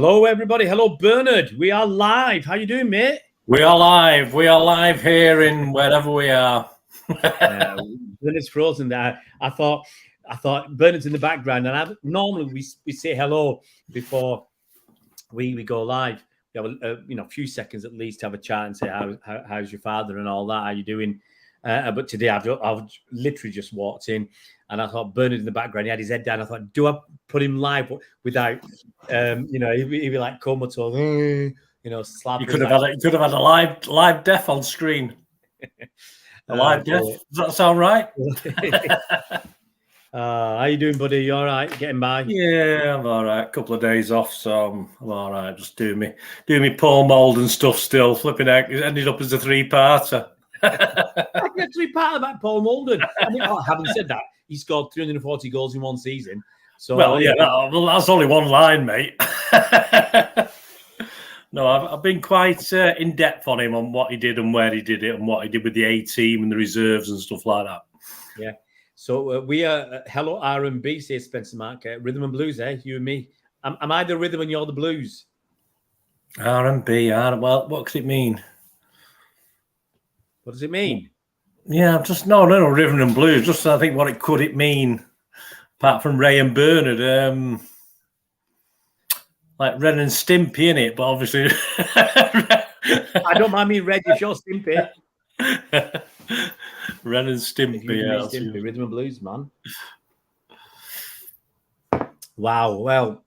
Hello, everybody. Hello, Bernard. We are live. How you doing, mate? We are live. We are live here in wherever we are. Bernard's frozen there. I thought Bernard's in the background, and normally we say hello before we go live. We have a few seconds at least to have a chat and say how's your father and all that. How you doing? But today I've literally just walked in, and I thought Bernard in the background. He had his head down. I thought, do I put him live without, he'd be like comatose, slapping. You could have had a live death on screen. A live death. Does that sound right? How you doing, buddy? You all right? Getting by? Yeah, I'm all right. A couple of days off, so I'm all right. Just doing me Paul mould and stuff still. Flipping out. It ended up as a 3-parter. I get 3-parter about Paul Mulden. I mean, having said that, he scored 340 goals in one season. So that's only one line, mate. No, I've been quite in depth on him on what he did and where he did it and what he did with the A team and the reserves and stuff like that. Yeah. So we are hello R&B, says Spencer Mark. Rhythm and blues, you and me. Am I the rhythm and you're the blues? R&B. Well, what could it mean? What does it mean? Yeah, just no rhythm and blues. Just I think what could it mean, apart from Ray and Bernard, like Ren and Stimpy in it, but obviously I don't mind me Red if you're Stimpy. Ren and Stimpy, Stimpy, rhythm and blues, man. Wow. Well,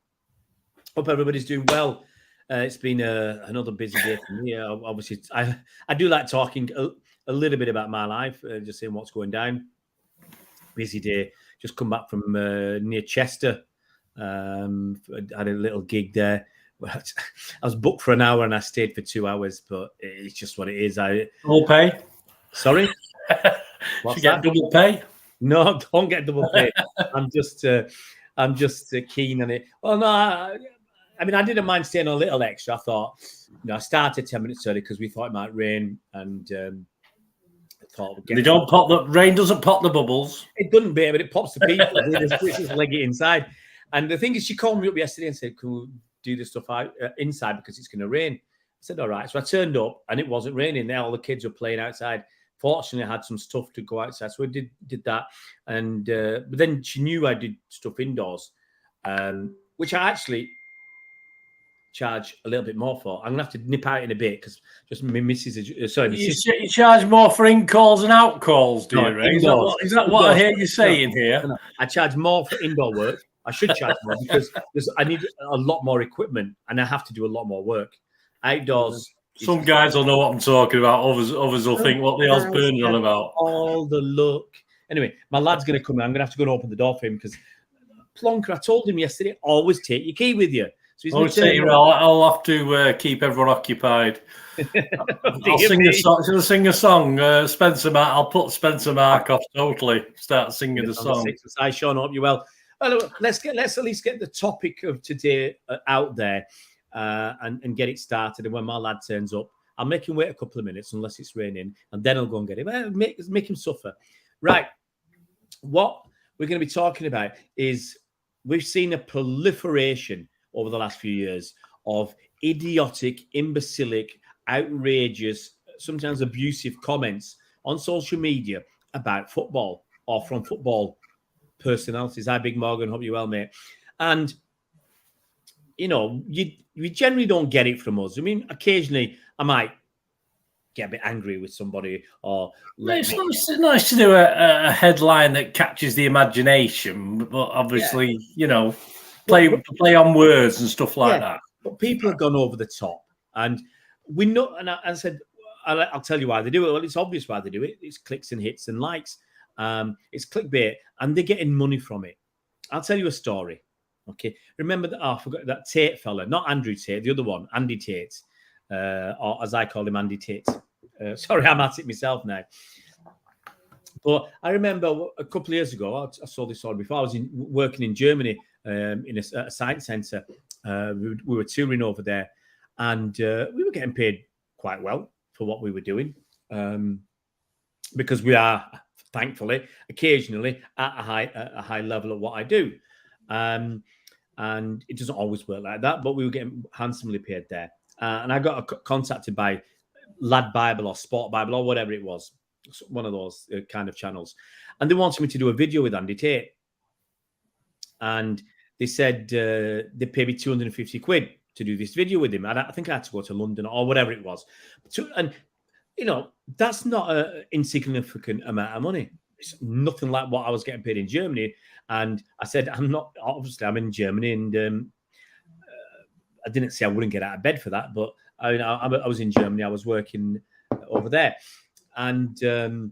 hope everybody's doing well. It's been another busy day for me. Obviously, I do like talking a little bit about my life, just saying what's going down. Busy day. Just come back from near Chester. I had a little gig there. I was booked for an hour and I stayed for 2 hours, but it's just what it is. Double pay? Sorry? What's that? Double pay? No, don't get double pay. I'm just keen on it. Well, no, I mean, I didn't mind staying a little extra. I thought, I started 10 minutes early because we thought it might rain, and I thought rain doesn't pop the bubbles. It doesn't, but it pops the people. They just leg it inside. And the thing is, she called me up yesterday and said, "Can we do this stuff out inside because it's going to rain?" I said, "All right." So I turned up, and it wasn't raining. All the kids were playing outside. Fortunately, I had some stuff to go outside, so I did that. And but then she knew I did stuff indoors, which I actually charge a little bit more for. I'm gonna have to nip out in a bit because just my missus. You charge more for in calls and out calls, do you? Ray? Is that what I hear you saying here? No. I charge more for indoor work. I should charge more because I need a lot more equipment and I have to do a lot more work. Outdoors. Some guys will know what I'm talking about. Others will think what the hell's Bernard on about. All the look. Anyway, my lad's going to come in. I'm going to have to go and open the door for him because Plonker, I told him yesterday, always take your key with you. So I'll have to keep everyone occupied. I'll sing a song. Spencer Mark. I'll put Spencer Mark off totally. Start singing the song. Hi, Sean. Hope you well. Well, let's at least get the topic of today out there and get it started. And when my lad turns up, I'll make him wait a couple of minutes unless it's raining, and then I'll go and get him. Make him suffer. Right. What we're going to be talking about is we've seen a proliferation over the last few years of idiotic, imbecilic, outrageous, sometimes abusive comments on social media about football or from football personalities. Hi, Big Morgan. Hope you're well, mate. And, you generally don't get it from us. I mean, occasionally I might get a bit angry with somebody or... It's nice to do a headline that catches the imagination, but obviously, play on words and stuff like that. But people have gone over the top. And we know, and I said, I'll tell you why they do it. Well, it's obvious why they do it. It's clicks and hits and likes. It's clickbait, and they're getting money from it. I'll tell you a story. Okay, remember that? I forgot that Tate fella, not Andrew Tate, the other one, Andy Tate, or as I call him, Andy Tate. Sorry, I'm at it myself now. But I remember a couple of years ago, I saw this story before. I was working in Germany in a science centre. We were touring over there, and we were getting paid quite well for what we were doing, because we are, thankfully, occasionally at a high level of what I do. and it doesn't always work like that. But we were getting handsomely paid there, and I got contacted by Lad Bible or Sport Bible or whatever it was, one of those kind of channels, and they wanted me to do a video with Andy Tate, and they said they paid me 250 quid to do this video with him. I think I had to go to London or whatever it was, and that's not an insignificant amount of money. It's nothing like what I was getting paid in Germany. And I said, I'm in Germany, and I didn't say I wouldn't get out of bed for that, but I was in Germany. I was working over there, and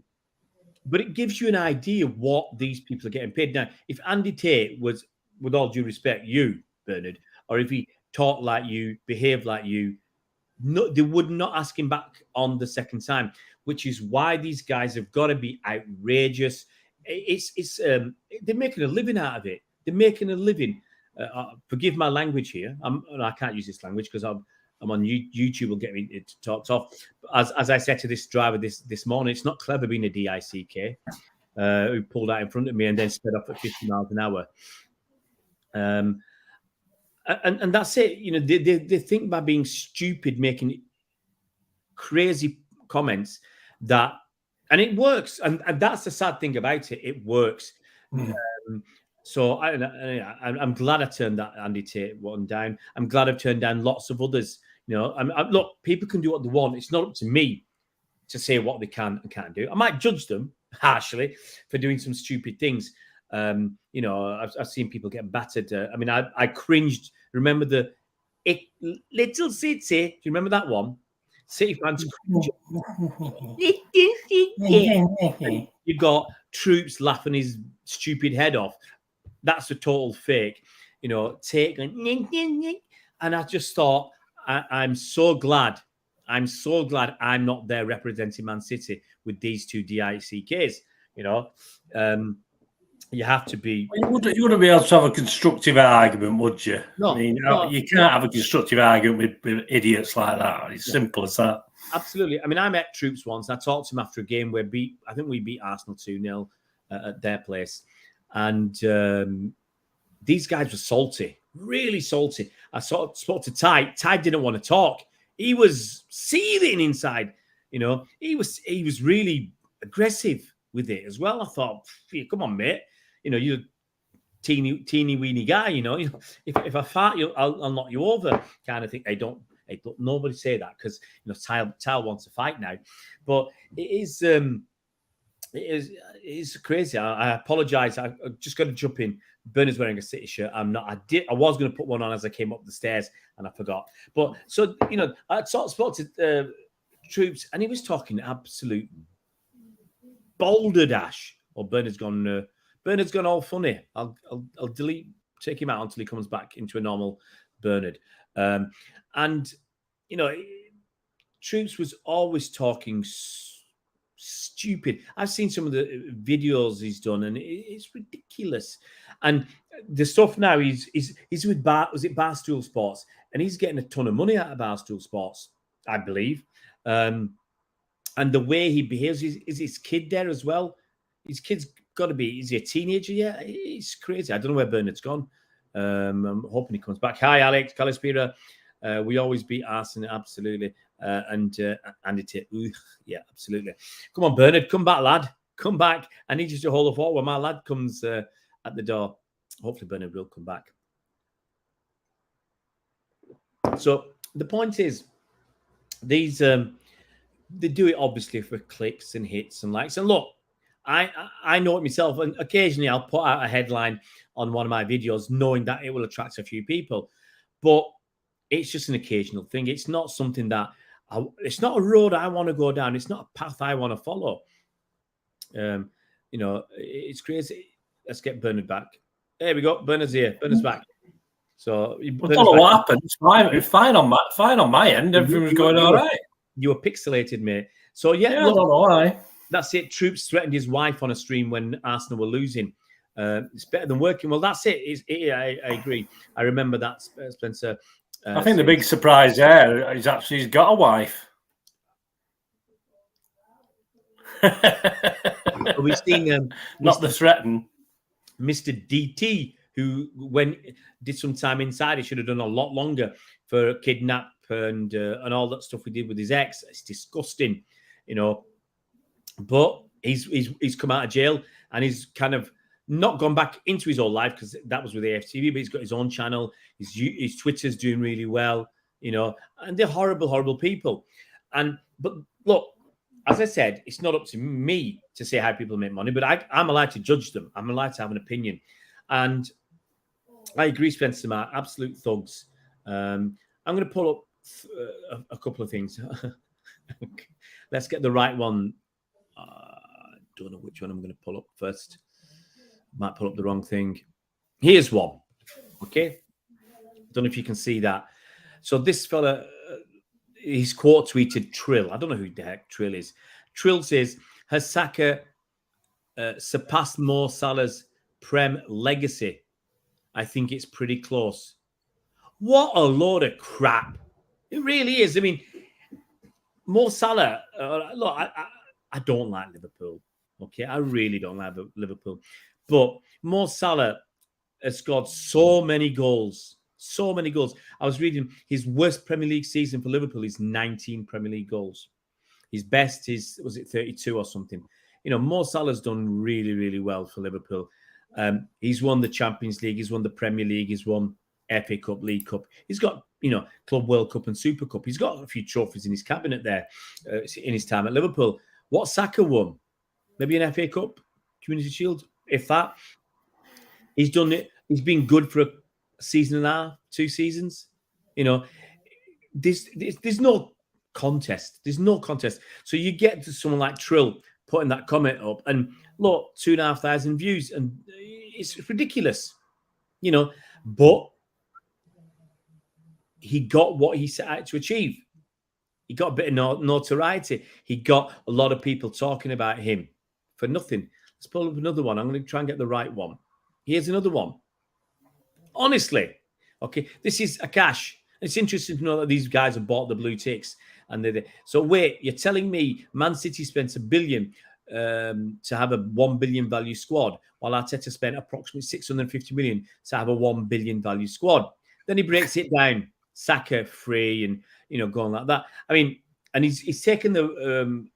but it gives you an idea what these people are getting paid. Now, if Andy Tate was, with all due respect, you, Bernard, or if he talked like you, behaved like you, no, they would not ask him back on the second time, which is why these guys have got to be outrageous. They're making a living out of it. They're making a living. Forgive my language here. I can't use this language because I'm on YouTube. Will get me talked off. As I said to this driver this morning, it's not clever being a DICK who pulled out in front of me and then sped off at 50 miles an hour. And that's it. They think by being stupid, making crazy comments and it works. And that's the sad thing about it. It works. So I'm glad I turned that Andy Tate one down. I'm glad I've turned down lots of others. Look, people can do what they want. It's not up to me to say what they can and can't do. I might judge them harshly for doing some stupid things. I've seen people get battered. I cringed. Remember the Little City? Do you remember that one? City fans. You've got Troops laughing his stupid head off. That's a total fake. Take and I just thought, I'm so glad I'm not there representing Man City with these two DICKs. You have to be. You wouldn't be able to have a constructive argument, would you? No, you can't have a constructive argument with idiots like that. It's simple as that. Absolutely. I met Troops once. I talked to him after a game where I think we beat Arsenal 2-0 at their place, and these guys were salty, really salty. I spoke to Ty. Ty didn't want to talk. He was seething inside. He was really aggressive with it as well. I thought, come on, mate. You're a teeny weeny guy. If I fart, I'll knock you over, kind of thing. Hey, don't nobody say that because Ty wants to fight now. But it is crazy. I apologize. I just got to jump in. Bernard's wearing a City shirt. I'm not. I was going to put one on as I came up the stairs and I forgot. But so I spoke to Troops and he was talking absolute balderdash. Or Bernard's gone all funny. I'll take him out until he comes back into a normal Bernard. And Troops was always talking stupid. I've seen some of the videos he's done, and it's ridiculous. And the stuff now he's with Barstool Sports, and he's getting a ton of money out of Barstool Sports, I believe. And the way he behaves, is his kid there as well? His kid's got to be. Is he a teenager? Yeah, it's crazy. I don't know where Bernard's gone. I'm hoping he comes back. Hi, Alex Calispira. We always beat Arsenal, absolutely. And Tate, yeah, absolutely. Come on, Bernard, come back, lad. Come back. I need you to hold the fort when my lad comes at the door. Hopefully, Bernard will come back. So the point is, these they do it obviously for clicks and hits and likes. And look, I know it myself, and occasionally I'll put out a headline on one of my videos, knowing that it will attract a few people, but it's just an occasional thing. It's not something that it's not a road I want to go down. It's not a path I want to follow. It's crazy. Let's get Bernard back. There we go. Bernard's here. Bernard's back. So I don't know what happened. It's fine on my end. Everything was going all right. You were pixelated, mate. So yeah, I don't know why. That's it. Troops threatened his wife on a stream when Arsenal were losing. It's better than working. Well, that's it. I agree. I remember that, Spencer. I think the big surprise there is actually he's got a wife. We've seen not the threaten. Mr. DT, who did some time inside. He should have done a lot longer for kidnap and all that stuff we did with his ex. It's disgusting, But he's come out of jail and he's kind of not gone back into his old life because that was with AFTV, but he's got his own channel. His Twitter's doing really well, and they're horrible, horrible people. But look, as I said, it's not up to me to say how people make money, but I'm allowed to judge them. I'm allowed to have an opinion. And I agree, Spencer Mark, absolute thugs. I'm going to pull up a couple of things. Let's get the right one. Don't know which one I'm going to pull up first. Might pull up the wrong thing. Here's one. Okay. Don't know if you can see that. So this fella, he's quote tweeted Trill. I don't know who the heck Trill is. Trill says, has Saka surpassed Mo Salah's Prem legacy? I think it's pretty close. What a load of crap. It really is. I mean, Mo Salah, look, I don't like Liverpool. Okay, I really don't like Liverpool. But Mo Salah has scored so many goals. So many goals. I was reading his worst Premier League season for Liverpool is 19 Premier League goals. His best is, was it 32 or something? Mo Salah's done really, really well for Liverpool. He's won the Champions League. He's won the Premier League. He's won FA Cup, League Cup. He's got, Club World Cup and Super Cup. He's got a few trophies in his cabinet there in his time at Liverpool. What Saka won? Maybe an FA Cup, Community Shield, if that. He's done it. He's been good for a season and a half, 2 seasons. There's no contest. There's no contest. So you get to someone like Trill putting that comment up and look, 2,500 views, and it's ridiculous, but he got what he set out to achieve. He got a bit of notoriety. He got a lot of people talking about him for nothing. Let's pull up another one. I'm going to try and get the right one. Here's another one. Honestly, okay, this is Akash. It's interesting to know that these guys have bought the blue ticks. So wait, you're telling me Man City spent $1 billion to have a 1 billion value squad, while Arteta spent approximately 650 million to have a 1 billion value squad. Then he breaks it down, Saka free and going like that. I mean, and he's taken the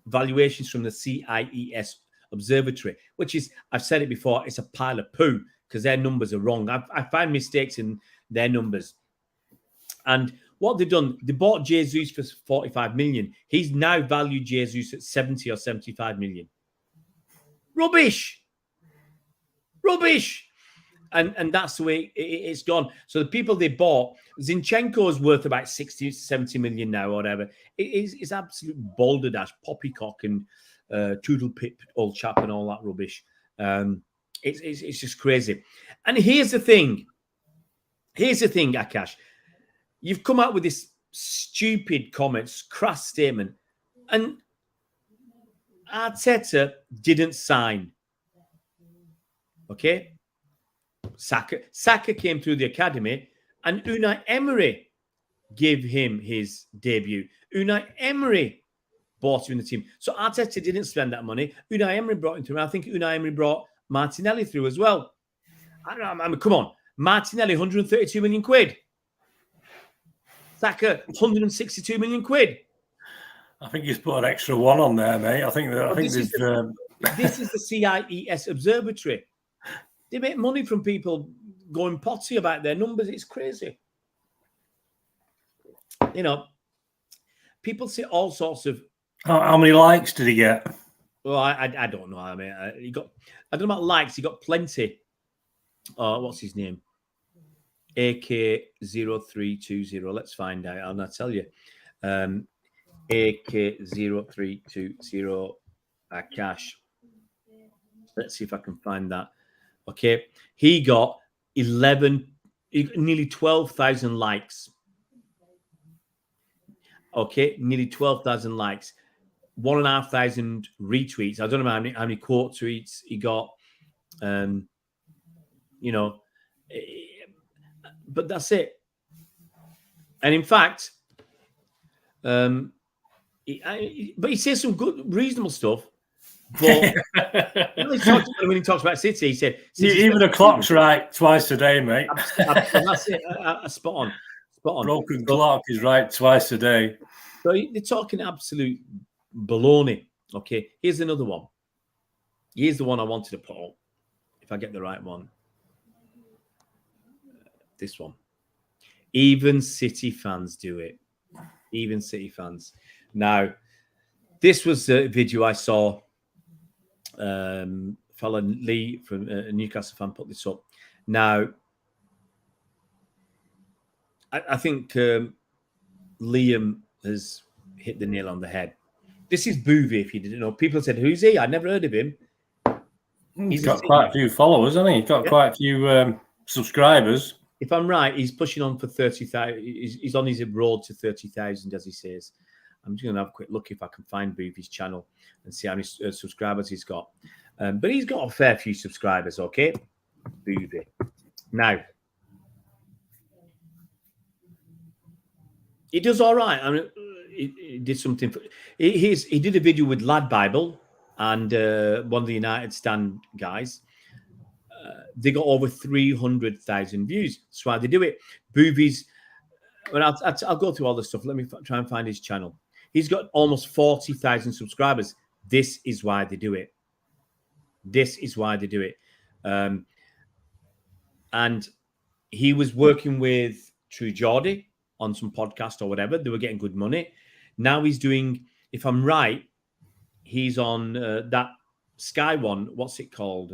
valuations from the CIES Observatory, which is, I've said it before, it's a pile of poo because their numbers are wrong. I find mistakes in their numbers. And what they've done, they bought Jesus for 45 million. He's now valued Jesus at 70 or 75 million. Rubbish. And that's the way it's gone. So the people they bought, Zinchenko is worth about 60, 70 million now or whatever. It's absolute balderdash, poppycock and toodle pip old chap and all that rubbish. It's just crazy. And here's the thing, Akash. You've come out with this stupid comments, crass statement, and Arteta didn't sign. Okay? Saka came through the academy, and Unai Emery gave him his debut. Unai Emery bought him in the team. So Arteta didn't spend that money. Unai Emery brought him through. I think Unai Emery brought Martinelli through as well. I mean, come on. Martinelli, 132 million quid. Saka, 162 million quid. I think he's put an extra one on there, mate. This is the CIES Observatory. They make money from people going potty about their numbers. It's crazy. People say all sorts of. How many likes did he get? Well, I don't know. I mean, I don't know about likes. He got plenty. What's his name? AK0320. Let's find out. And I'll tell you. AK0320 Akash. Let's see if I can find that. Okay. He got nearly 12,000 likes. Okay. Nearly 12,000 likes. 1,500 retweets. I don't know how many quote tweets he got. But that's it. And in fact, but he says some good, reasonable stuff. But when he talks about City, he said even the clock's right twice a day, mate. That's it. Spot on. Broken clock is right twice a day. So they're talking absolute baloney. Okay, here's another one. Here's the one I wanted to put up. If I get the right one. This one. Even City fans do it. Even City fans. Now, this was a video I saw. Fella Lee from a Newcastle fan put this up. Now, I think Liam has hit the nail on the head. This is Boovy, if you didn't know. People said, who's he? I'd never heard of him. He's got quite a few followers, hasn't he? He's got quite a few subscribers. If I'm right, he's pushing on for 30,000. He's on his road to 30,000, as he says. I'm just going to have a quick look if I can find Boovy's channel and see how many subscribers he's got. But he's got a fair few subscribers, okay? Boovy. Now, he does all right. I mean, he did something. He did a video with Lad Bible and one of the United Stand guys. They got over 300,000 views. That's why they do it. Boovy's. Well, I'll go through all this stuff. Let me try and find his channel. He's got almost 40,000 subscribers. This is why they do it. This is why they do it. And he was working with True Geordie on some podcast or whatever. They were getting good money. Now he's doing, if I'm right, he's on that Sky one. What's it called?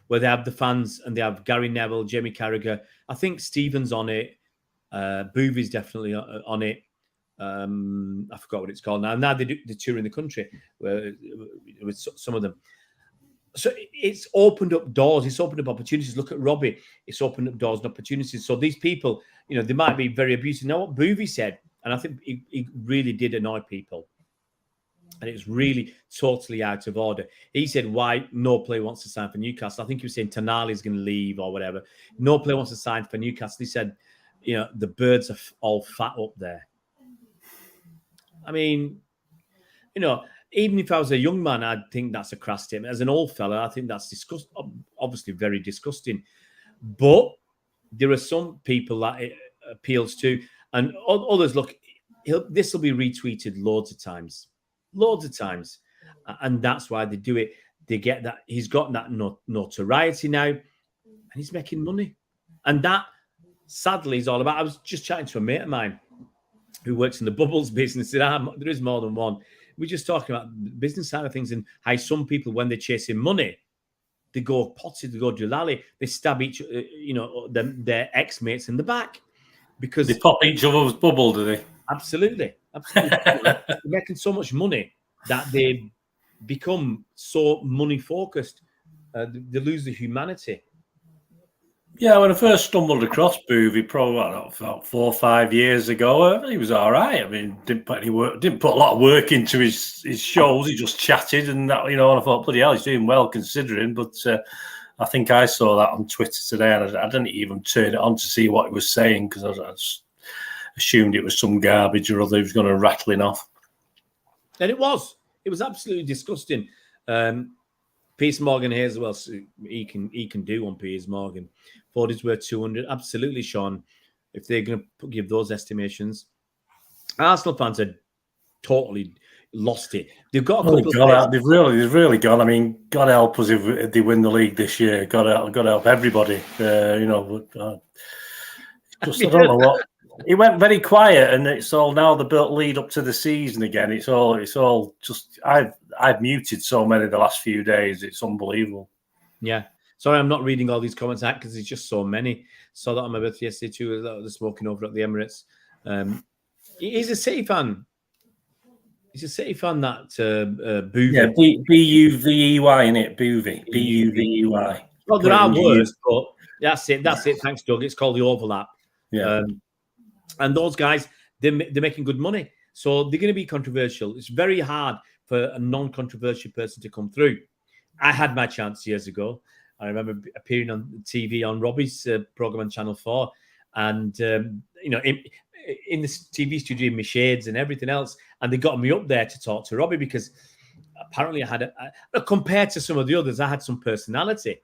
Where they have the fans and they have Gary Neville, Jamie Carragher. I think Stephen's on it. Boovy's definitely on it. I forgot what it's called now. Now they tour in the country with some of them. So it's opened up doors. It's opened up opportunities. Look at Robbie. It's opened up doors and opportunities. So these people, they might be very abusive. Now what Boovy said, and I think he really did annoy people. And it's really totally out of order. He said, why no player wants to sign for Newcastle? I think he was saying Tonali's going to leave or whatever. No player wants to sign for Newcastle. He said, the birds are all fat up there. I mean, even if I was a young man, I'd think that's a crass statement. As an old fella, I think that's obviously very disgusting. But there are some people that it appeals to. And others, look, this will be retweeted loads of times. And that's why they do it. They get that. He's got that notoriety now, and he's making money. And that, sadly, is all about. I was just chatting to a mate of mine who works in the bubbles business. There is more than one. We're just talking about the business side of things and how some people, when they're chasing money, they go potty, they go Julali, they stab their ex-mates in the back. Because they pop each other's bubble, do they? Absolutely. They're making so much money that they become so money-focused, they lose the humanity. Yeah, when I first stumbled across Boovy, probably about 4 or 5 years ago, he was all right. I mean, didn't put a lot of work into his shows. He just chatted and that, and I thought, bloody hell, he's doing well considering. But I think I saw that on Twitter today, and I didn't even turn it on to see what he was saying because I just assumed it was some garbage or other he was going to rattling off. And it was absolutely disgusting. Piers Morgan here as well. So he can do on Piers Morgan. Ford is worth 200. Absolutely, Sean. If they're going to give those estimations, Arsenal fans are totally lost it. They've got a couple. They've really gone. I mean, God help us if they win the league this year. God help everybody. Just I don't know what. It went very quiet, and it's all now the lead up to the season again. It's all just. I've muted so many the last few days. It's unbelievable. Yeah. Sorry, I'm not reading all these comments out because there's just so many. Saw that on my birthday yesterday too. The smoking over at the Emirates. He's a City fan. He's a City fan. That Boovy. Yeah, Buvey in it. Boovy. Buvey. Well, there are words, but that's it. Thanks, Doug. It's called the overlap. Yeah. And those guys, they're making good money, so they're going to be controversial. It's very hard for a non-controversial person to come through. I had my chance years ago. I remember appearing on TV on Robbie's program on Channel 4. And, in the TV studio in my shades and everything else, and they got me up there to talk to Robbie because apparently I had compared to some of the others, I had some personality.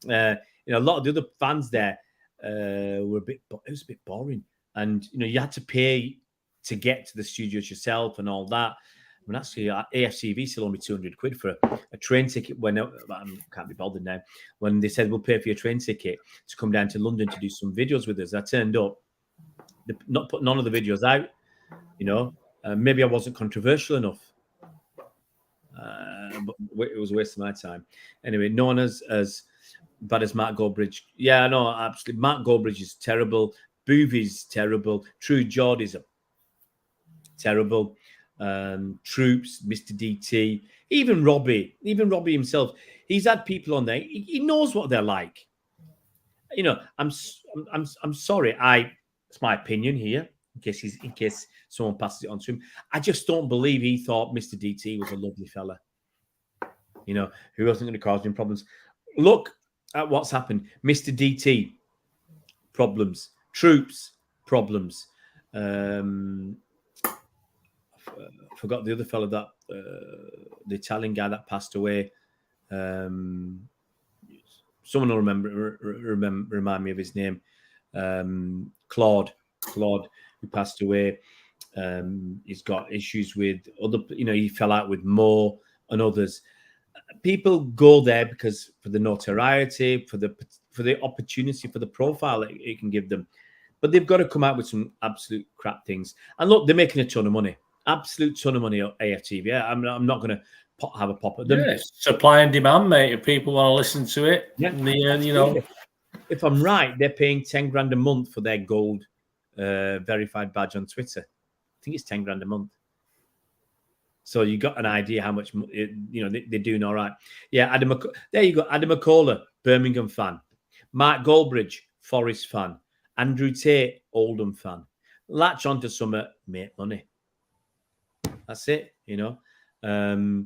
A lot of the other fans there were it was a bit boring, and you had to pay to get to the studios yourself and all that. I mean, actually, AFCV still only £200 for a train ticket. When I can't be bothered now. When they said we'll pay for your train ticket to come down to London to do some videos with us, I turned up. They not put none of the videos out. Maybe I wasn't controversial enough. But it was a waste of my time. Anyway, no one as bad as Mark Goldbridge. Yeah, no, absolutely. Mark Goldbridge is terrible. Boovy's terrible. True Geordie's terrible. Troops, Mr. DT, even Robbie himself. He's had people on there. He knows what they're like. I'm sorry. It's my opinion here. In case someone passes it on to him, I just don't believe he thought Mr. DT was a lovely fella. Who wasn't going to cause him problems. Look at what's happened. Mr. DT, problems. Troops, problems. I forgot the other fellow that the Italian guy that passed away. Someone will remind me of his name. Claude, who passed away. He's got issues with other. He fell out with Moore and others. People go there because for the notoriety, for the opportunity, for the profile it can give them. But they've got to come out with some absolute crap things. And look, they're making a ton of money. Absolute ton of money at AFTV. Yeah, I'm not going to have a pop at them. Yeah, supply and demand, mate. If people want to listen to it, yeah, if I'm right, they're paying $10,000 a month for their gold verified badge on Twitter. I think it's $10,000 a month. So you got an idea how much they're doing all right. Yeah, there you go. Adam McCullough, Birmingham fan. Mark Goldbridge, Forest fan. Andrew Tate, Oldham fan. Latch onto some make money. That's it. My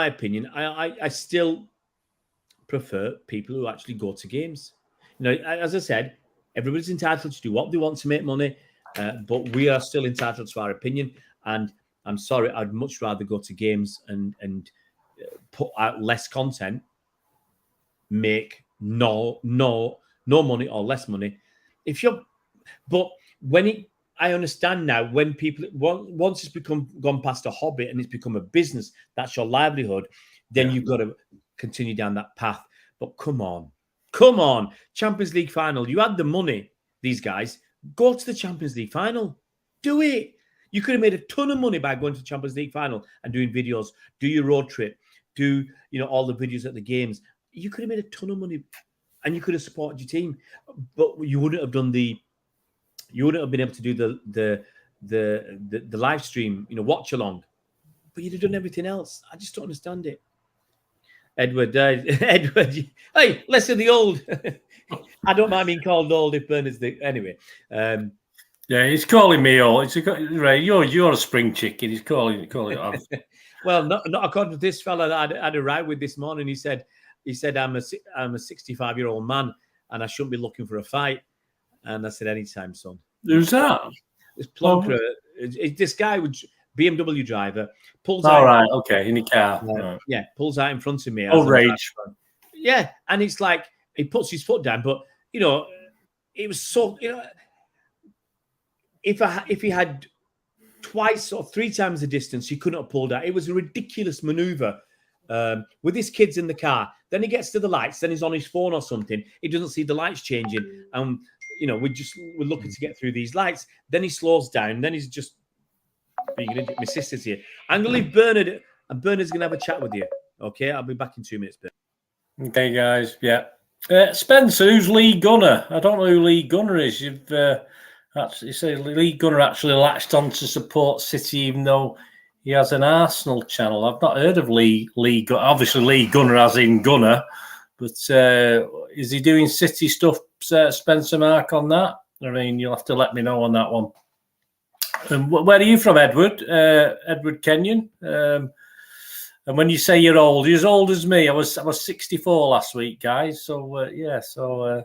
opinion. I still prefer people who actually go to games. As I said, everybody's entitled to do what they want to make money. But we are still entitled to our opinion, and I'm sorry, I'd much rather go to games and put out less content, make no money or less money. I understand now when people once it's gone past a hobby and it's become a business, that's your livelihood. Then you've got to continue down that path. But come on, Champions League final. You had the money, these guys. Go to the Champions League final. Do it. You could have made a ton of money by going to the Champions League final and doing videos, do your road trip, do all the videos at the games. You could have made a ton of money and you could have supported your team. But you wouldn't have done you wouldn't have been able to do the live stream, watch along. But you'd have done everything else. I just don't understand it. Edward, hey, less of the old. I don't mind being called old if Bernard's anyway. Yeah, he's calling me old. Right, you're a spring chicken. He's calling it off. Well, not according to this fella that I had a ride with this morning. He said I'm a 65-year-old man and I shouldn't be looking for a fight. And I said, anytime, son. Who's that? This plonker. This guy would. BMW driver pulls out. All right, in, okay, in the car. Right. Yeah, pulls out in front of me. Outrage. Yeah, and it's like he puts his foot down, but it was so if he had twice or three times the distance, he couldn't have pulled out. It was a ridiculous maneuver with his kids in the car. Then he gets to the lights, then he's on his phone or something. He doesn't see the lights changing, and we're looking to get through these lights. Then he slows down. Then he's just. My sister's here. I'm going to leave Bernard, and Bernard's going to have a chat with you. Okay, I'll be back in 2 minutes. Bernard. Okay, guys. Yeah. Spencer, who's Lee Gunner? I don't know who Lee Gunner is. You've actually said Lee Gunner actually latched on to support City, even though he has an Arsenal channel. I've not heard of Lee Gunner. Obviously, Lee Gunner as in Gunner, but is he doing City stuff, Spencer Mark, on that? I mean, you'll have to let me know on that one. And where are you from, Edward? Edward Kenyon. And when you say you're as old as me. I was 64 last week, guys. So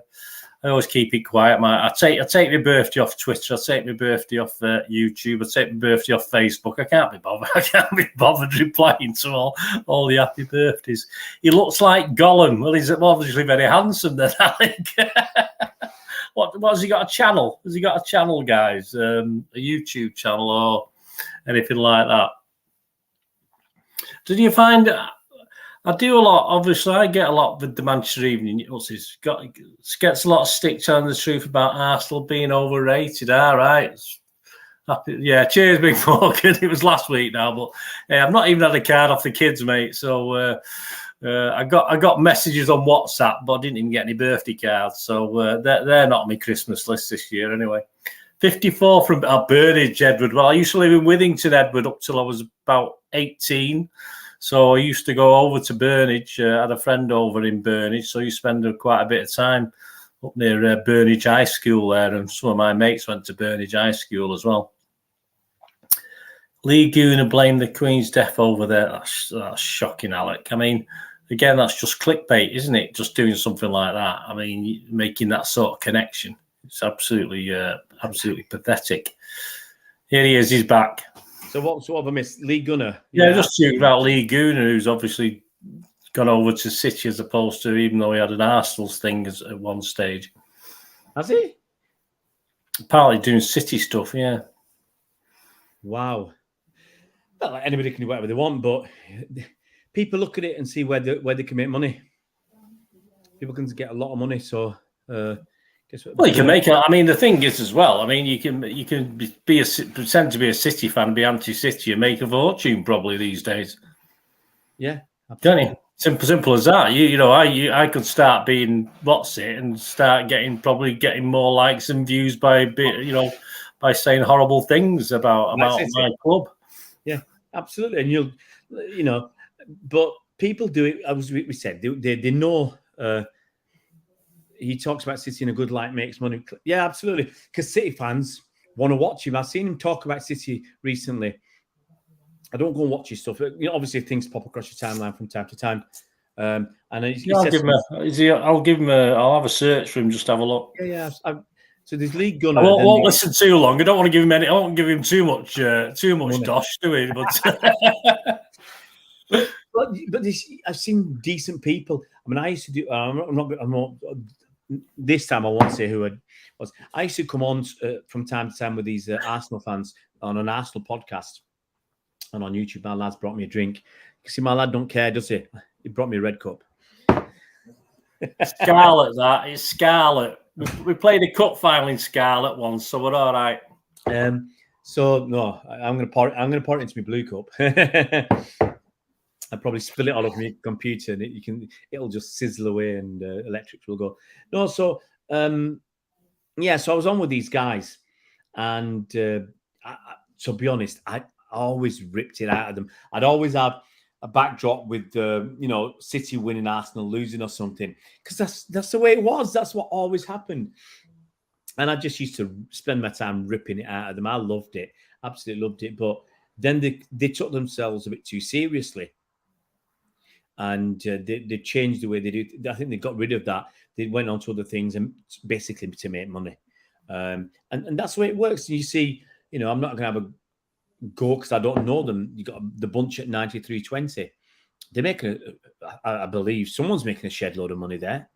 I always keep it quiet. I take my birthday off Twitter. I take my birthday off YouTube. I take my birthday off Facebook. I can't be bothered. I can't be bothered replying to all the happy birthdays. He looks like Gollum. Well, he's obviously very handsome then, Alec. What has he got a channel? Has he got a channel, guys? A YouTube channel or anything like that? Did you find? I do a lot. Obviously, I get a lot with the Manchester Evening. Gets a lot of stick telling the truth about Arsenal being overrated. All right. Happy, yeah, cheers, Big Morgan. It was last week now, but I've not even had a card off the kids, mate. So I got messages on WhatsApp, but I didn't even get any birthday cards. So they're not on my Christmas list this year anyway. 54 from Burnage, Edward. Well, I used to live in Withington, Edward, up till I was about 18. So I used to go over to Burnage. I had a friend over in Burnage, so you spend quite a bit of time up near Burnage High School there, and some of my mates went to Burnage High School as well. Lee Gooner blamed the Queen's death over there. That's shocking, Alec. I mean, again, that's just clickbait, isn't it? Just doing something like that. I mean, making that sort of connection. It's absolutely pathetic. Here he is. He's back. So what have I missed? Lee Gunner. Yeah, just talking about Lee Gooner, who's obviously gone over to City as opposed to, even though he had an Arsenal thing at one stage. Has he? Apparently doing City stuff, yeah. Wow. Well, like anybody can do whatever they want, but people look at it and see where they can make money. People can get a lot of money, so guess what? Well, you can make it. I mean, the thing is as well. I mean, you can pretend to be a City fan and be anti-City and make a fortune probably these days. Yeah, absolutely. Don't you? Simple as that. I could start being and start getting more likes and views by saying horrible things about my club. Yeah, absolutely. And but people do it. As we said, they know. He talks about City in a good light, makes money. Yeah, absolutely. Because City fans want to watch him. I've seen him talk about City recently. I don't go and watch his stuff. Obviously, things pop across your timeline from time to time. And I'll have a search for him. Just have a look. Yeah. So there's Lee Gunner. I won't listen too long. I don't want to give him I won't give him too much dosh, do we? But I've seen decent people. I mean, I used to do. I'm not. This time, I won't say who it was. I used to come on from time to time with these Arsenal fans on an Arsenal podcast, and on YouTube. My lad's brought me a drink. You see, my lad don't care, does he? He brought me a red cup. Scarlet, it's Scarlet. We played a cup final in Scarlet once, so we're all right. So no, I'm gonna pour it into my blue cup. I'll probably spill it all over my computer, and it'll just sizzle away, and electrics will go. No, so so I was on with these guys, and to be honest, I always ripped it out of them. I'd always have a backdrop with City winning, Arsenal losing, or something, because that's the way it was. That's what always happened, and I just used to spend my time ripping it out of them. I loved it, absolutely loved it. But then they took themselves a bit too seriously. And they changed the way they do. I think they got rid of that. They went on to other things, and basically to make money. And that's the way it works. You see, I'm not going to have a go because I don't know them. You got the bunch at 93.20. They're making, I believe, someone's making a shed load of money there.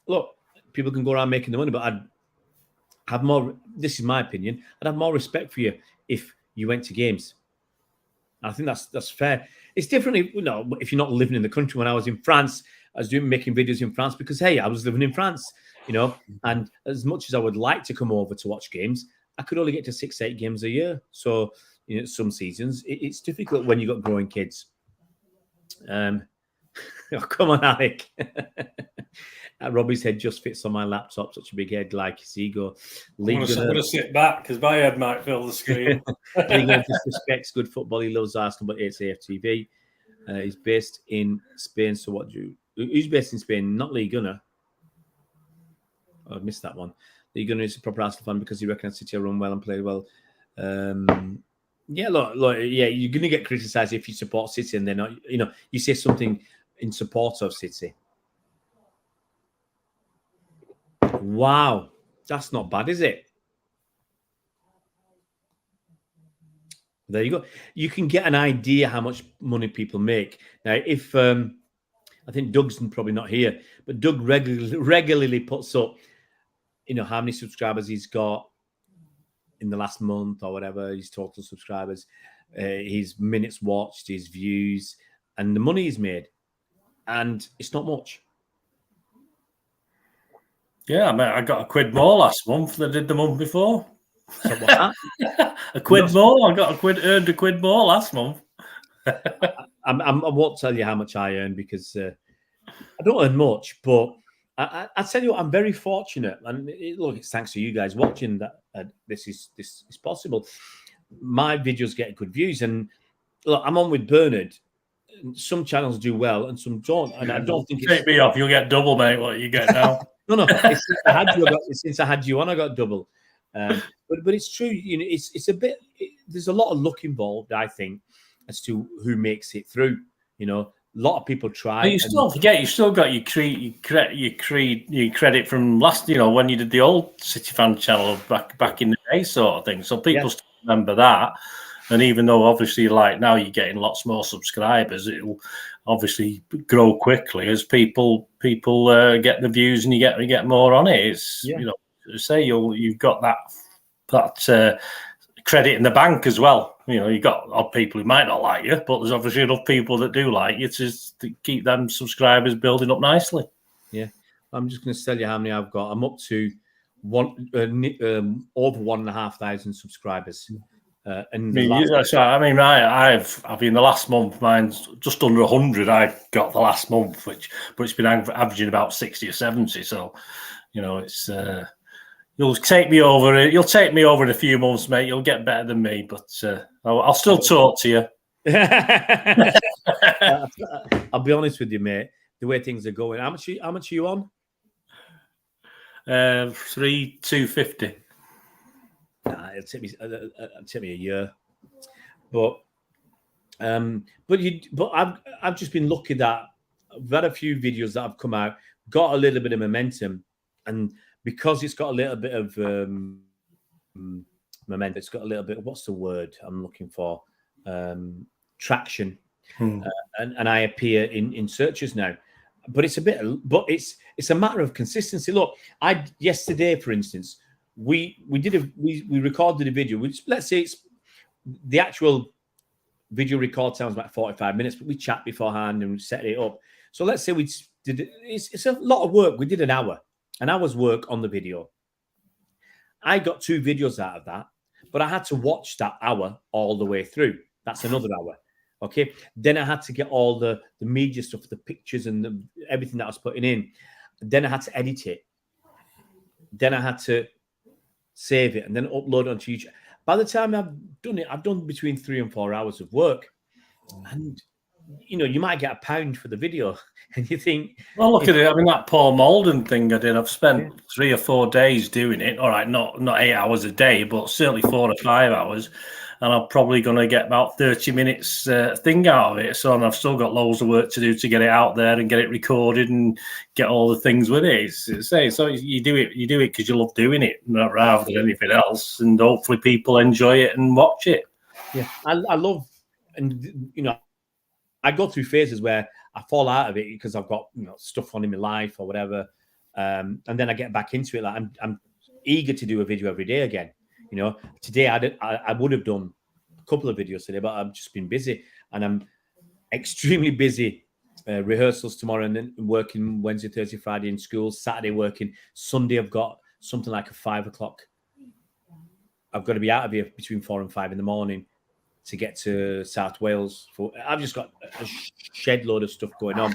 Look, people can go around making the money, but I'd have more. This is my opinion. I'd have more respect for you if you went to games. I think that's fair. It's different if you're not living in the country. When I was in France, I was making videos in France because, hey, I was living in France, and as much as I would like to come over to watch games, I could only get to 6-8 games a year. So, some seasons, it's difficult when you've got growing kids. Oh, come on, Alec. Robbie's head just fits on my laptop. Such a big head, like his ego. I'm going to sit back because my head might fill the screen. Liga disrespects good football. He loves Arsenal, but hates AFTV. He's based in Spain. So what do you? Who's based in Spain? Not Lee Gunner. Oh, I missed that one. Lee Gunner is a proper Arsenal fan because he reckons City run well and play well. You're going to get criticised if you support City and they're not. You say something in support of City. Wow, that's not bad, is it? There you go. You can get an idea how much money people make. Now, if I think Doug's probably not here, but Doug regularly puts up, how many subscribers he's got in the last month or whatever, his total subscribers, his minutes watched, his views, and the money he's made. And it's not much. Yeah, I got a quid more last month than I did the month before. So what? A quid more. I got earned a quid more last month. I won't tell you how much I earn because I don't earn much, but I tell you what, I'm very fortunate, and look, it's thanks to you guys watching that this is possible. My videos get good views, and look, I'm on with Bernard. Some channels do well, and some don't, and I don't think take me off. You'll get double, mate. What you get now? No. Since I had you on, I got double. But it's true. It's a bit. There's a lot of luck involved, I think, as to who makes it through. A lot of people try. But you still forget. You still got your credit from last. When you did the old City Fan channel back in the day, sort of thing. So people still remember that. And even though obviously, like now, you're getting lots more subscribers, it'll obviously grow quickly as people get the views and you get more on it. It's you've got that credit in the bank as well. You've got odd people who might not like you, but there's obviously enough people that do like you to keep them subscribers building up nicely. Yeah, I'm just going to tell you how many I've got. I'm up to over 1,500 subscribers. I've in the last month, mine's just under 100. I got the last month, but it's been averaging about 60 or 70. So, it's you'll take me over. You'll take me over in a few months, mate. You'll get better than me, but I'll still talk to you. I'll be honest with you, mate. The way things are going, how much are you on? 3,250. It'll take me a year, but I've just been lucky that I've had a few videos that have come out, got a little bit of momentum, and because it's got a little bit of momentum, it's got a little bit. What's the word I'm looking for? Traction, and I appear in searches now. But it's a matter of consistency. Look, yesterday, for instance. We recorded a video. Let's say it's the actual video record time was about 45 minutes, but we chat beforehand and we set it up. So let's say we did it. It's a lot of work. We did an hour's work on the video. I got 2 videos out of that, but I had to watch that hour all the way through. That's another hour. Okay. Then I had to get all the media stuff, the pictures and everything that I was putting in. Then I had to edit it. Then I had to save it and then upload it onto YouTube. By the time I've done it, I've done between 3 and 4 hours of work. And, you might get £1 for the video. And you think... Well, look at it. I mean, that Paul Malden thing I did, I've spent 3 or 4 days doing it. All right, not 8 hours a day, but certainly 4 or 5 hours. And I'm probably going to get about 30 minutes thing out of it. So I've still got loads of work to do to get it out there and get it recorded and get all the things with it. So you do it because you love doing it, rather than anything else. And hopefully people enjoy it and watch it. Yeah, I love, and I go through phases where I fall out of it because I've got stuff on in my life or whatever, and then I get back into it. Like I'm eager to do a video every day again. Today I would have done a couple of videos today, but I've just been busy, and I'm extremely busy. Rehearsals tomorrow, and then working Wednesday, Thursday, Friday in school. Saturday working. Sunday I've got something like a 5 o'clock. I've got to be out of here between 4 and 5 in the morning to get to South Wales. I've just got a shed load of stuff going on,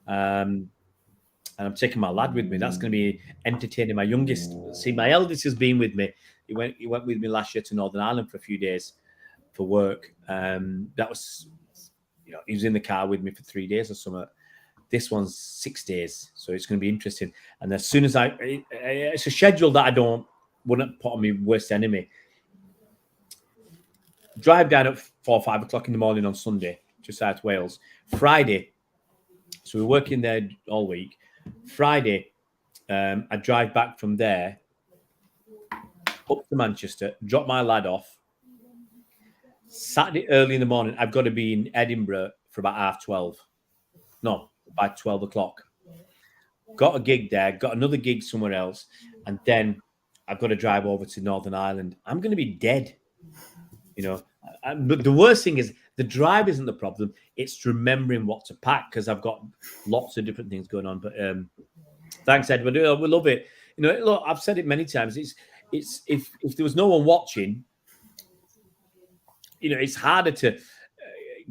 and I'm taking my lad with me. That's going to be entertaining my youngest. See, my eldest has been with me. He went with me last year to Northern Ireland for a few days for work. That was, he was in the car with me for 3 days or something. This one's 6 days, so it's going to be interesting. And as soon as it's a schedule that wouldn't put on my worst enemy. Drive down at 4 or 5 o'clock in the morning on Sunday to South Wales. Friday, so we're working there all week. Friday, I drive back from there up to Manchester, drop my lad off. Saturday early in the morning, I've got to be in Edinburgh for about 12:30. No, by 12 o'clock. Got a gig there, got another gig somewhere else, and then I've got to drive over to Northern Ireland. I'm going to be dead, you know. But the worst thing is the drive isn't the problem. It's remembering what to pack because I've got lots of different things going on. But thanks, Edward. We love it. You know, look, I've said it many times. It's if there was no one watching, you know, it's harder to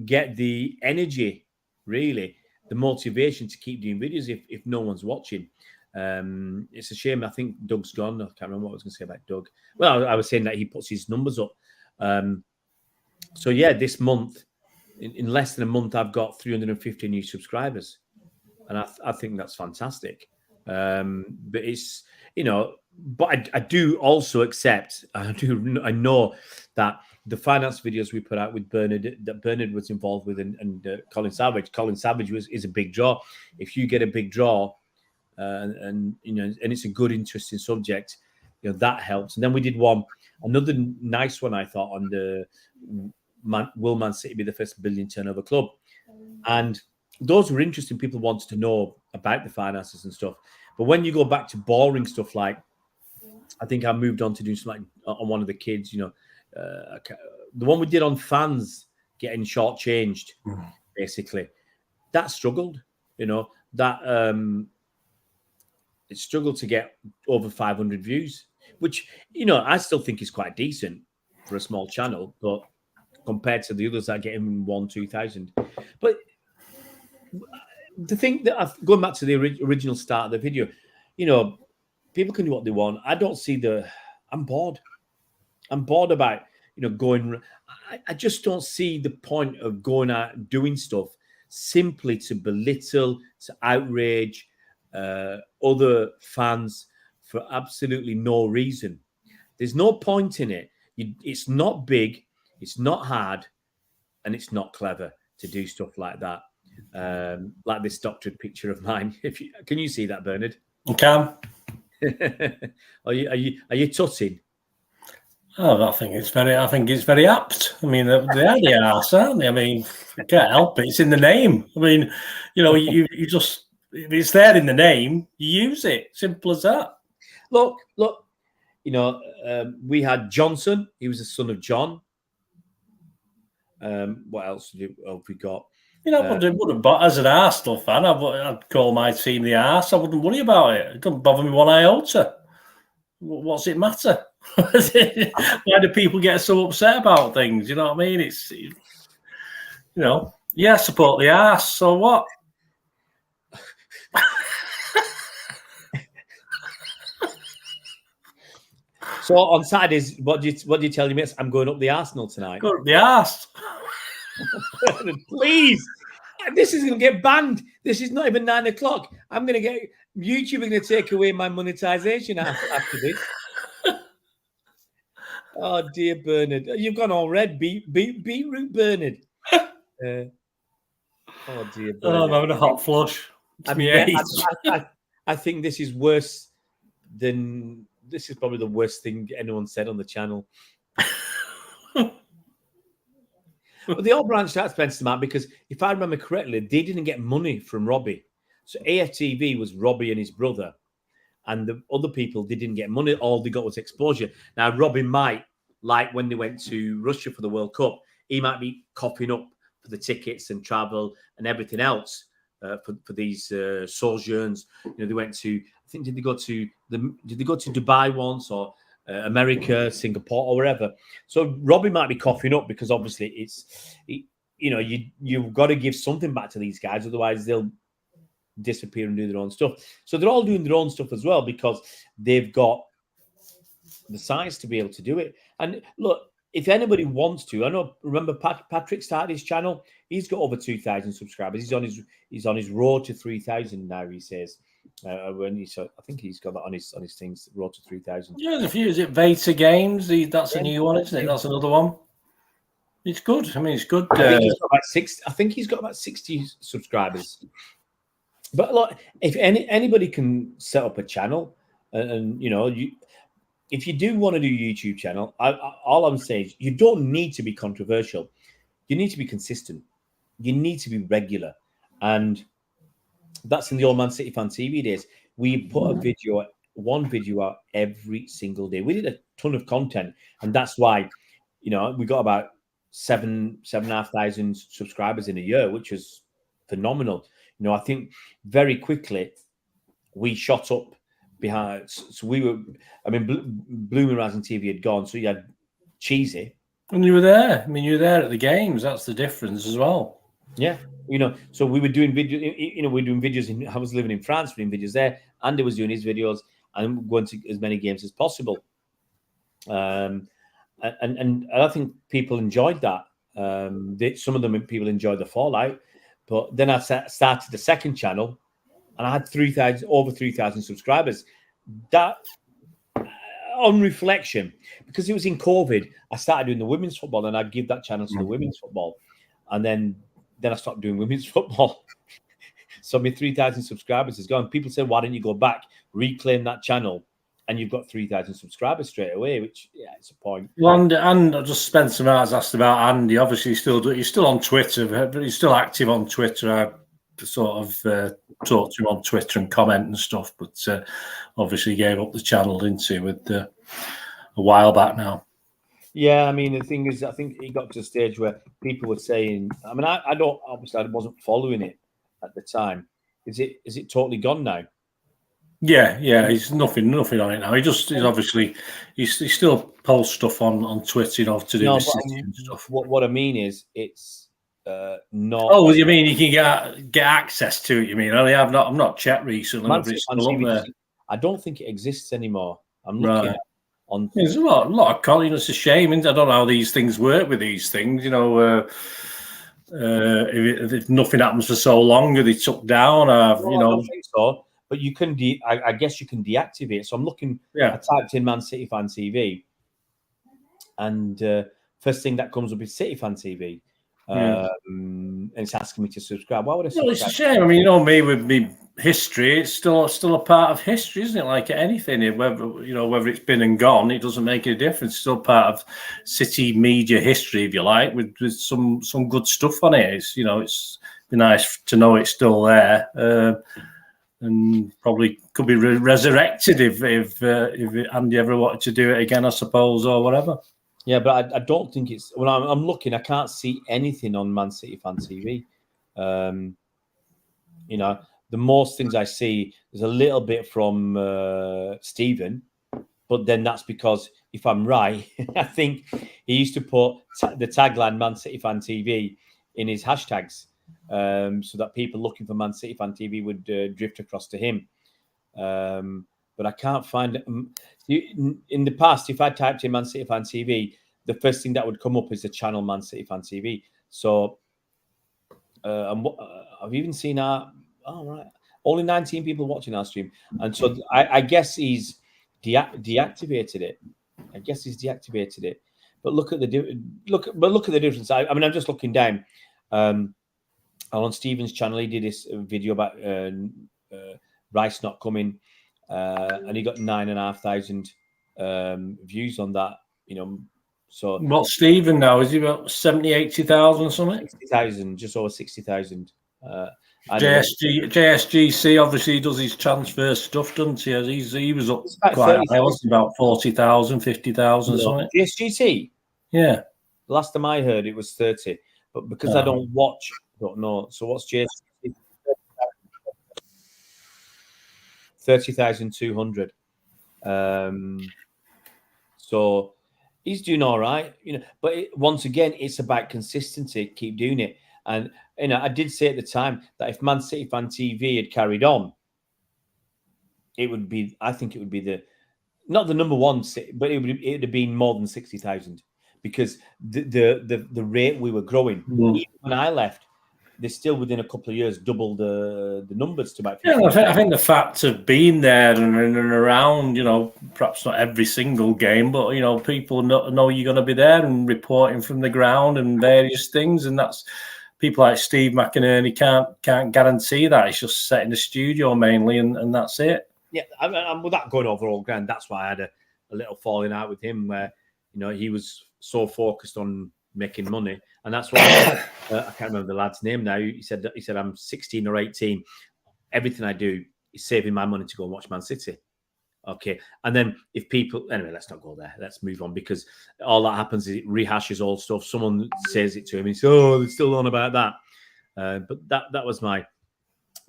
get the energy, really, the motivation to keep doing videos if no one's watching. It's a shame. I think Doug's gone. I can't remember what I was going to say about Doug. Well, I was saying that he puts his numbers up. So yeah, this month, in less than a month, I've got 350 new subscribers, and I think that's fantastic. But it's, you know, but I do also accept. I know that the finance videos we put out with Bernard, that Bernard was involved with, and Colin Savage. Colin Savage is a big draw. If you get a big draw, and you know, and it's a good, interesting subject, you know, that helps. And then we did another nice one, I thought, on the will Man City be the first billion turnover club? And those were interesting. People wanted to know about the finances and stuff. But when you go back to boring stuff, like I think I moved on to do something like on one of the kids, you know, the one we did on fans getting shortchanged, basically, that struggled, you know, that it struggled to get over 500 views, which, you know, I still think is quite decent for a small channel, but compared to the others that get in 1,000-2,000. But the thing that going back to the original start of the video, you know, people can do what they want. I don't see I'm bored. I'm bored about, you know, going. I just don't see the point of going out doing stuff simply to belittle, to outrage other fans for absolutely no reason. There's no point in it. It's not big, it's not hard, and it's not clever to do stuff like that. Like this doctored picture of mine. Can you see that, Bernard? I can. Are you tutting? Oh, I think it's very apt. I mean, they're the arse, aren't they? I mean, I can't help it. It's in the name. I mean, you know, you just, if it's there in the name, you use it. Simple as that. Look. You know, we had Johnson. He was the son of John. What else have we got? You know, I wouldn't, but as an Arsenal fan, I'd call my team the arse. I wouldn't worry about it. It doesn't bother me one iota. What's it matter? Why do people get so upset about things? You know what I mean? It's, you know, yeah, support the arse. So what? So on Saturdays, what do you tell your mates? I'm going up the Arsenal tonight. Go up the arse. Please, this is going to get banned. This is not even 9 o'clock. I'm going to get YouTube are going to take away my monetization after this. Oh dear, Bernard, you've gone all red. Beetroot, Bernard. Oh dear, Bernard. Oh, I'm having a hot flush. I think this is worse than. This is probably the worst thing anyone said on the channel. But they all branched out, Spencer, Matt, because if I remember correctly, they didn't get money from Robbie. So AFTV was Robbie and his brother, and the other people, they didn't get money. All they got was exposure. Now, Robbie might, like when they went to Russia for the World Cup, he might be copping up for the tickets and travel and everything else for these sojourns. You know, they went to, I think, did they go to Dubai once, or America, Singapore, or wherever? So Robbie might be coughing up because obviously you know, you've got to give something back to these guys, otherwise they'll disappear and do their own stuff. So they're all doing their own stuff as well because they've got the size to be able to do it. And look, if anybody wants to, remember Patrick started his channel. He's got over 2,000 subscribers. He's on his road to 3,000 now. He says I think he's got that on his things. Road to 3,000. Yeah, there's a few. Is it Veta Games? That's a new one, isn't it? That's another one. It's good. I mean, it's good. I think he's got about 60 subscribers. But look, if anybody can set up a channel, and you know, if you do want to do a YouTube channel, all I'm saying is you don't need to be controversial. You need to be consistent. You need to be regular, and that's in the old Man City Fan TV days. We put one video out every single day. We did a ton of content, and that's why, you know, we got about 7,500 subscribers in a year, which was phenomenal. You know, I think very quickly we shot up behind. So we were, I mean, Blooming Rising TV had gone, so you had Cheesy. And you were there. I mean, you were there at the games. That's the difference as well. Yeah, you know, so we were doing video. You know, we were doing videos. I was living in France, doing videos there. Andy was doing his videos, and going to as many games as possible. And I think people enjoyed that. Some of them people enjoyed the Fallout, but then I started the second channel, and I had over 3,000 subscribers. That, on reflection, because it was in COVID, I started doing the women's football, and I'd give that channel to the women's football, and then I stopped doing women's football. So my 3,000 subscribers is gone. People say, why don't you go back, reclaim that channel, and you've got 3,000 subscribers straight away, which, yeah, it's a point. Well, and I just spent some hours asked about Andy. Obviously, he's still on Twitter, but he's still active on Twitter. I sort of talk to him on Twitter and comment and stuff, but obviously gave up the channel, didn't he, a while back now. Yeah, I mean, the thing is, I think he got to a stage where people were saying, I mean, I don't, obviously I wasn't following it at the time. Is it totally gone now? Yeah, he's nothing on it now. He still posts stuff on Twitter, you know, to do with City and stuff. What I mean is, it's not. Oh, well, you mean you can get access to it? You mean? I'm not checked recently. But it's still up there. I don't think it exists anymore. I'm looking at on. There's a lot of content. It's a shame. I don't know how these things work with these things. You know, if nothing happens for so long, are they took down? You know, I don't think so. But you can, I guess you can deactivate. So I'm looking. Yeah. I typed in Man City Fan TV, and first thing that comes up is City Fan TV. And it's asking me to subscribe. Why would I subscribe? Well, it's a shame. I mean, you know, me with me history, it's still a part of history, isn't it? Like anything, whether it's been and gone, it doesn't make any difference. It's still part of City media history, if you like, with some good stuff on it. It's, you know, it's be nice to know it's still there, and probably could be resurrected if Andy ever wanted to do it again, I suppose, or whatever. Yeah, but I don't think it's. When I'm looking, I can't see anything on Man City Fan TV. You know, the most things I see is a little bit from Stephen, but then that's because, if I'm right, I think he used to put the tagline "Man City Fan TV" in his hashtags, so that people looking for Man City Fan TV would drift across to him. But I can't find it. In the past, if I typed in Man City Fan TV, the first thing that would come up is the channel Man City Fan TV. So I've even seen our. Oh, right. Only 19 people watching our stream, and so I guess he's deactivated it. But look at the difference. I mean, I'm just looking down. On Stephen's channel, he did this video about Rice not coming. And he got 9,500 views on that, you know. So what's Stephen now? Is he about 70, 80,000 or something? 60,000, just over 60,000. JSGC obviously does his transfer stuff, doesn't he? He was up quite high, wasn't about 40,000, 50,000 something. JSGC? Yeah. Last time I heard it was 30, but because I don't watch, I don't know. So what's JSGC? 30,200. So he's doing all right, you know. But once again, it's about consistency. Keep doing it. And you know, I did say at the time that if Man City Fan TV had carried on, it would be. I think it would be not the number one, but it would have been more than 60,000 because the rate we were growing. Even when I left, they're still within a couple of years double the numbers to about 50. Yeah, I think the fact of being there and around, you know, perhaps not every single game, but you know, people know you're going to be there and reporting from the ground and various things, and that's people like Steve McInerney can't guarantee that. It's just set in the studio mainly, and that's it. Yeah, and with that going over all grand, that's why I had a little falling out with him where, he was so focused on making money, and that's why I can't remember the lad's name now. He said I'm 16 or 18. Everything I do is saving my money to go and watch Man City. Okay, and then if people anyway, let's not go there. Let's move on, because all that happens is it rehashes old stuff. Someone says it to him, and he says, "Oh, they're still on about that." But that was my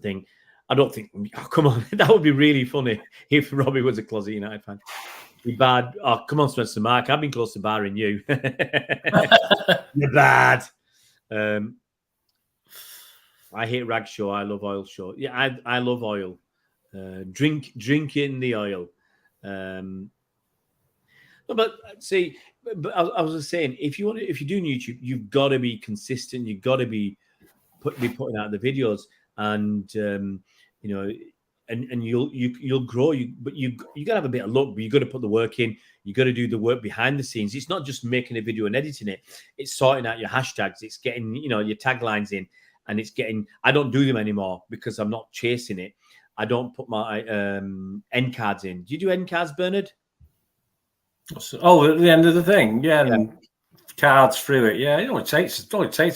thing. I don't think. Oh, come on, that would be really funny if Robbie was a closet United fan. You're bad. Oh, come on, Spencer Mark. I've been close to barring you. You're bad. I hate rag show. I love oil show. Yeah, I love oil. Drink in the oil. No, but see, but I was just saying, if you're doing YouTube, you've got to be consistent. You've got to be putting out the videos, and and you'll grow. But you got to have a bit of luck. But you got to put the work in. You got to do the work behind the scenes. It's not just making a video and editing it. It's sorting out your hashtags. It's getting your taglines in, and it's getting. I don't do them anymore because I'm not chasing it. I don't put my end cards in. Do you do end cards, Bernard? Oh, at the end of the thing, yeah. And cards through it, yeah. It only takes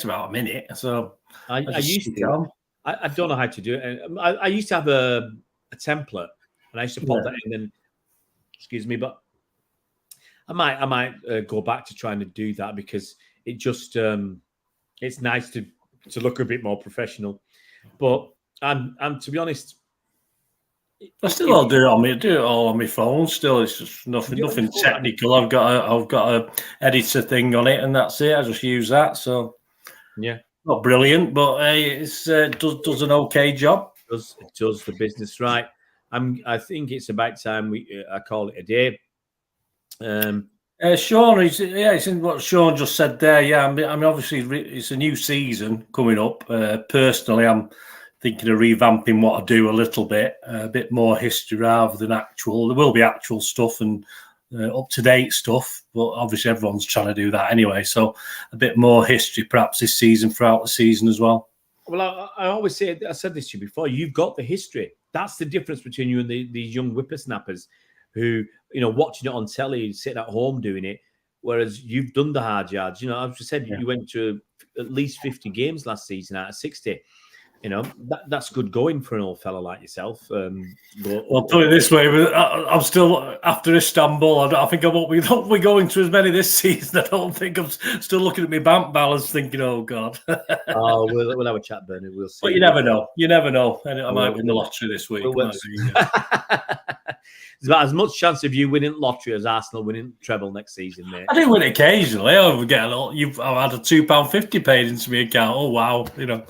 about a minute. So I used to. I don't know how to do it. I used to have a template, and I used to pop that in. And excuse me, but I might go back to trying to do that, because it just it's nice to look a bit more professional. But I'm to be honest, I still do it all on my phone. Still, it's just nothing technical. I've got a editor thing on it, and that's it. I just use that. So yeah, not brilliant, but it's does an okay job. It does the business right. I think it's about time I call it a day. Sean, it's in what Sean just said there. Yeah, I mean, obviously it's a new season coming up. Personally, I'm thinking of revamping what I do a little bit, a bit more history rather than actual. There will be actual stuff and up-to-date stuff, but obviously everyone's trying to do that anyway. So a bit more history perhaps this season, throughout the season as well. Well, I always say, I said this to you before, you've got the history. That's the difference between you and these young whippersnappers who, watching it on telly, sitting at home doing it, whereas you've done the hard yards. I've just said you went to at least 50 games last season out of 60. That's good going for an old fella like yourself. I'll put it this way: I'm still after Istanbul. I think I won't be going to as many this season. I don't think I'm still looking at my bank balance, thinking, "Oh God." Oh, we'll have a chat, Bernard. We'll see. But you never know. You never know. I might win the lottery this week. There's about as much chance of you winning lottery as Arsenal winning treble next season, mate. I do win occasionally. I get a little. I've had a £2.50 paid into my account. Oh wow, The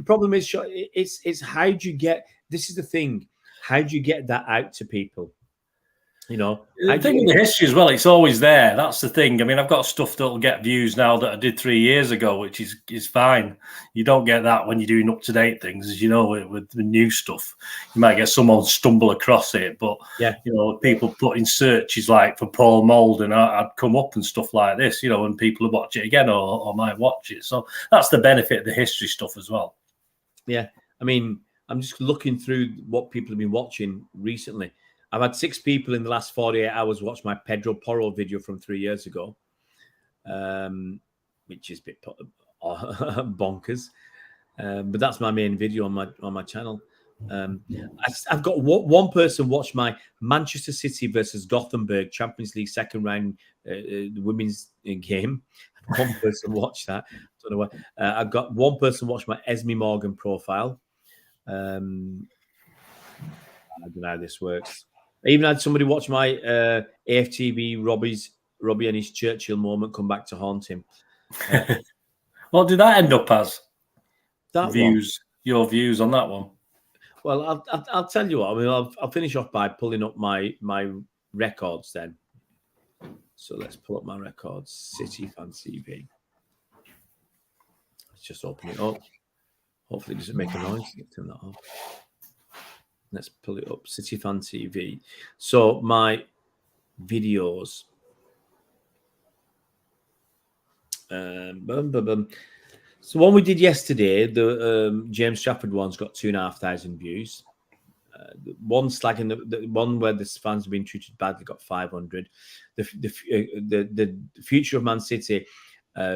problem is, it's how do you get? This is the thing. How do you get that out to people? The thing with the history as well, it's always there. That's the thing. I mean, I've got stuff that'll get views now that I did 3 years ago, which is fine. You don't get that when you're doing up-to-date things, as you know, with the new stuff. You might get someone stumble across it, but people put in searches like for Paul Mould, and I'd come up and stuff like this, and people would watch it again or might watch it. So that's the benefit of the history stuff as well. Yeah, I mean, I'm just looking through what people have been watching recently. I've had 6 people in the last 48 hours watch my Pedro Porro video from 3 years ago, which is a bit bonkers. But that's my main video on my channel. I've got one person watch my Manchester City versus Gothenburg Champions League second round the women's game. One person watched that. Don't know what. I've got one person watch my Esme Morgan profile. I don't know how this works. I even had somebody watch my AFTV Robbie and his Churchill moment come back to haunt him. What did that end up as? That views, your views on that one. Well, I'll tell you what. I mean, I'll finish off by pulling up my records then. So let's pull up my records. City Fan TV. Let's just open it up. Hopefully, it doesn't make a noise. Let's turn that off. Let's pull it up. City Fan TV. So my videos. So one we did yesterday, the James Trafford one's got 2,500 views. The one slagging the one where the fans have been treated badly got 500. The future of Man City,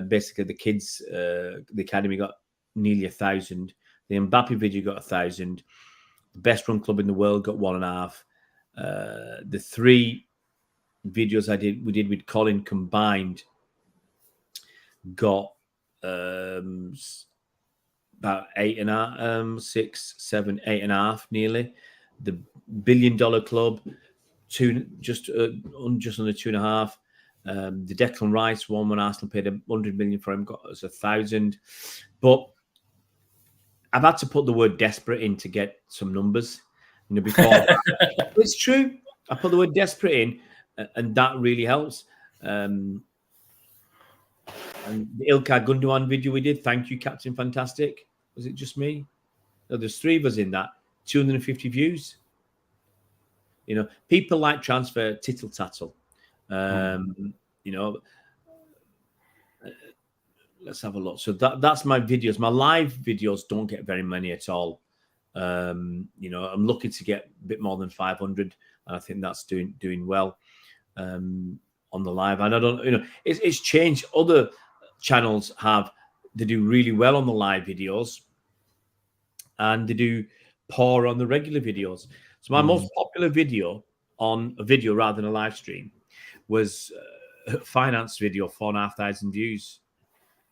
basically the kids, the academy got nearly 1,000. The Mbappe video got 1,000. The best run club in the world got 1.5. The 3 videos we did with Colin combined got about 8.5, 6, 7, 8.5 nearly. The $1 billion club, just under 2.5. The Declan Rice one, when Arsenal paid 100 million for him, got us 1,000. But I've had to put the word desperate in to get some numbers. Before it's true. I put the word desperate in, and that really helps. And the Ilkay Gundogan video we did, thank you, Captain Fantastic. Was it just me? No, there's 3 of us in that. 250 views. People like transfer tittle tattle. Let's have a look. So that's my videos. My live videos don't get very many at all. I'm looking to get a bit more than 500, and I think that's doing well on the live. And I don't, it's changed. Other channels they do really well on the live videos, and they do poor on the regular videos. So my most popular video on a video rather than a live stream was a finance video, 4,500 views.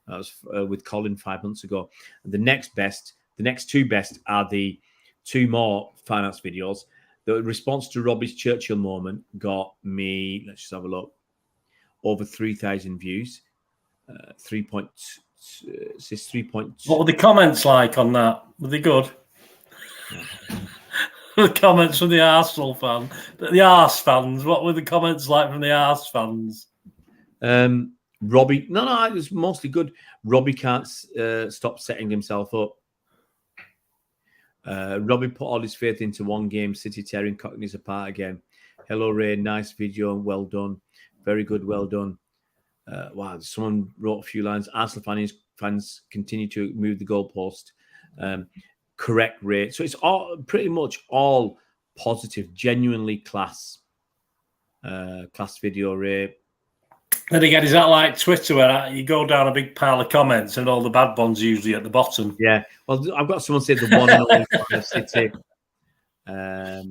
That was with Colin 5 months ago. And the next 2 best are the 2 more finance videos. The response to Robbie's Churchill moment got me, let's just have a look, over 3,000 views. 3 point. What were the comments like on that? Were they good? The comments from the Arsenal fan, the Ars fans. What were the comments like from the Ars fans? Robbie, no, it was mostly good. Robbie can't stop setting himself up. Robbie put all his faith into one game, City tearing Cockneys apart again. Hello, Ray, nice video, well done. Very good, well done. Wow, someone wrote a few lines. Arsenal fans continue to move the goalpost. Correct, Ray. So it's all pretty much all positive, genuinely class video, Ray. Then again, is that like Twitter where you go down a big pile of comments and all the bad ones usually at the bottom? Yeah. Well, I've got someone say the one and only for City. I've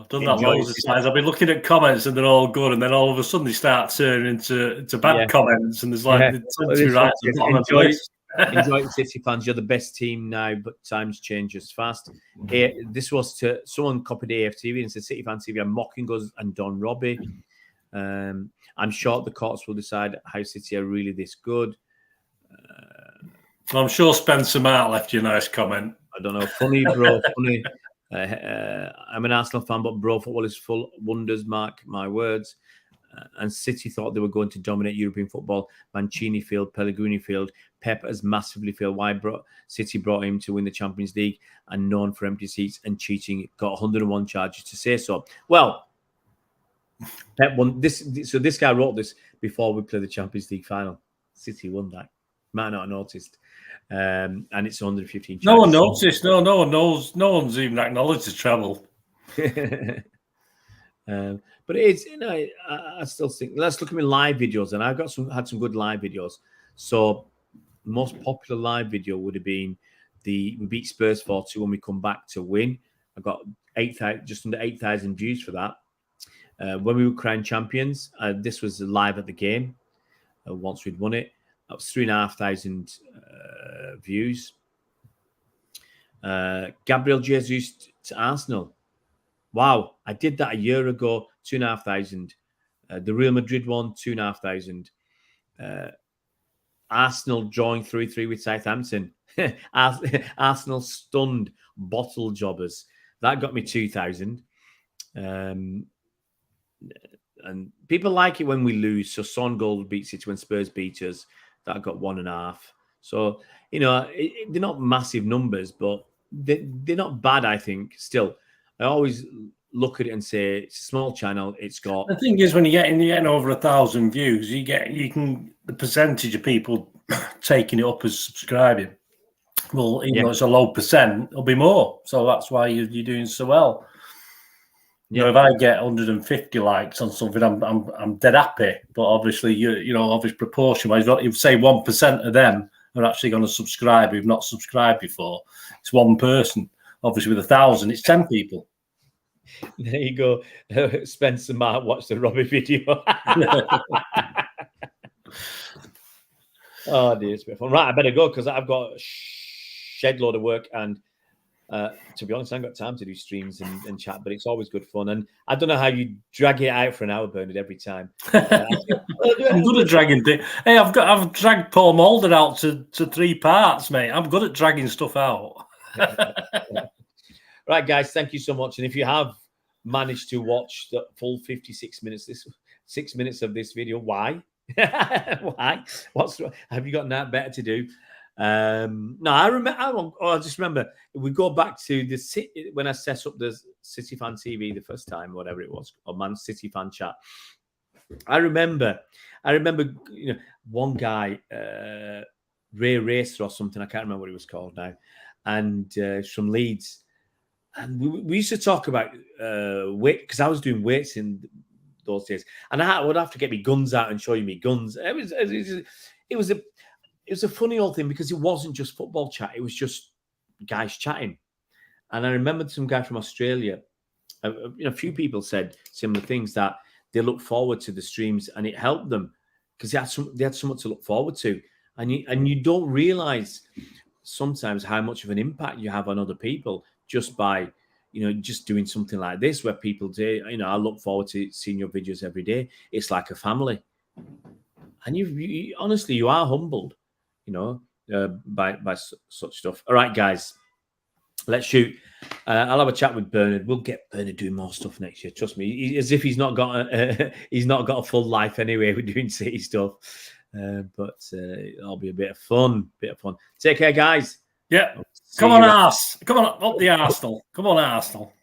done that loads of times. I've been looking at comments and they're all good, and then all of a sudden they start turning into bad comments, and there's like enjoy it, City fans. You're the best team now, but times change as fast. This was to someone copied AFTV and said, "City fan TV are mocking us and Don Robbie." I'm sure the courts will decide how City are really this good. I'm sure Spencer Mart left you a nice comment. I don't know. Funny, bro. Funny. I'm an Arsenal fan, but bro, football is full wonders, mark my words. And City thought they were going to dominate European football. Mancini failed, Pellegrini failed, Pep has massively failed. City brought him to win the Champions League and known for empty seats and cheating. Got 101 charges to say so. Well, Pep won this. So this guy wrote this before we played the Champions League final. City won that. Might not have noticed. And it's 115 charges. No one noticed. No one knows. No one's even acknowledged the treble. But it's, I still think, let's look at my live videos, and I've had some good live videos. So most popular live video would have been we beat Spurs 4-2 when we come back to win. I got just under 8,000 views for that. When we were crowned champions, this was live at the game. Once we'd won it, that was 3,500 views. Gabriel Jesus to Arsenal. Wow, I did that a year ago, 2,500. The Real Madrid one, 2,500. Arsenal drawing 3-3 with Southampton. Arsenal stunned bottle jobbers. That got me 2,000. And people like it when we lose. So Son goal beats City when Spurs beat us. That got 1.5. So, they're not massive numbers, but they're not bad, I think, still. I always look at it and say it's a small channel. It's got. The thing is, when you're getting over 1,000 views, the percentage of people taking it up as subscribing. Well, even though it's a low percent, it'll be more. So that's why you're doing so well. You know, if I get 150 likes on something, I'm dead happy. But obviously, you know, obvious proportion wise, if say 1% of them are actually going to subscribe who've not subscribed before, it's one person. Obviously, with 1,000, it's 10 people. There you go. Spencer might watch the Robbie video. Oh dear, it's a bit fun. Right, I better go because I've got a shed load of work, and to be honest, I haven't got time to do streams and chat, but it's always good fun. And I don't know how you drag it out for an hour, Bernard, every time. I'm good at dragging things. Hey, I've dragged Paul Mulder out to 3 parts, mate. I'm good at dragging stuff out. Right, guys, thank you so much. And if you have managed to watch the full 56 minutes, 6 minutes of this video, why? Why? Have you got that better to do? No, I remember. I just remember we go back to the when I set up the City Fan TV the first time, whatever it was, or Man City Fan Chat. I remember, you know, one guy, Ray Racer or something. I can't remember what he was called now, and from Leeds. And we used to talk about weight because I was doing weights in those days, and I would have to get my guns out and show you my guns. It was a funny old thing because it wasn't just football chat; it was just guys chatting. And I remembered some guy from Australia. A few people said similar things, that they look forward to the streams and it helped them because they had something to look forward to, and you don't realize sometimes how much of an impact you have on other people just by, you know, just doing something like this where people do, you know, I look forward to seeing your videos every day. It's like a family. And you honestly, you are humbled, you know, by such stuff. All right, guys, let's shoot. I'll have a chat with Bernard. We'll get Bernard doing more stuff next year. Trust me, as if he's not got a full life anyway. We're doing city stuff, but it'll be a bit of fun. Take care, guys. Yeah. Come on, Arse. Come on, up the Arsenal. Come on, Arsenal.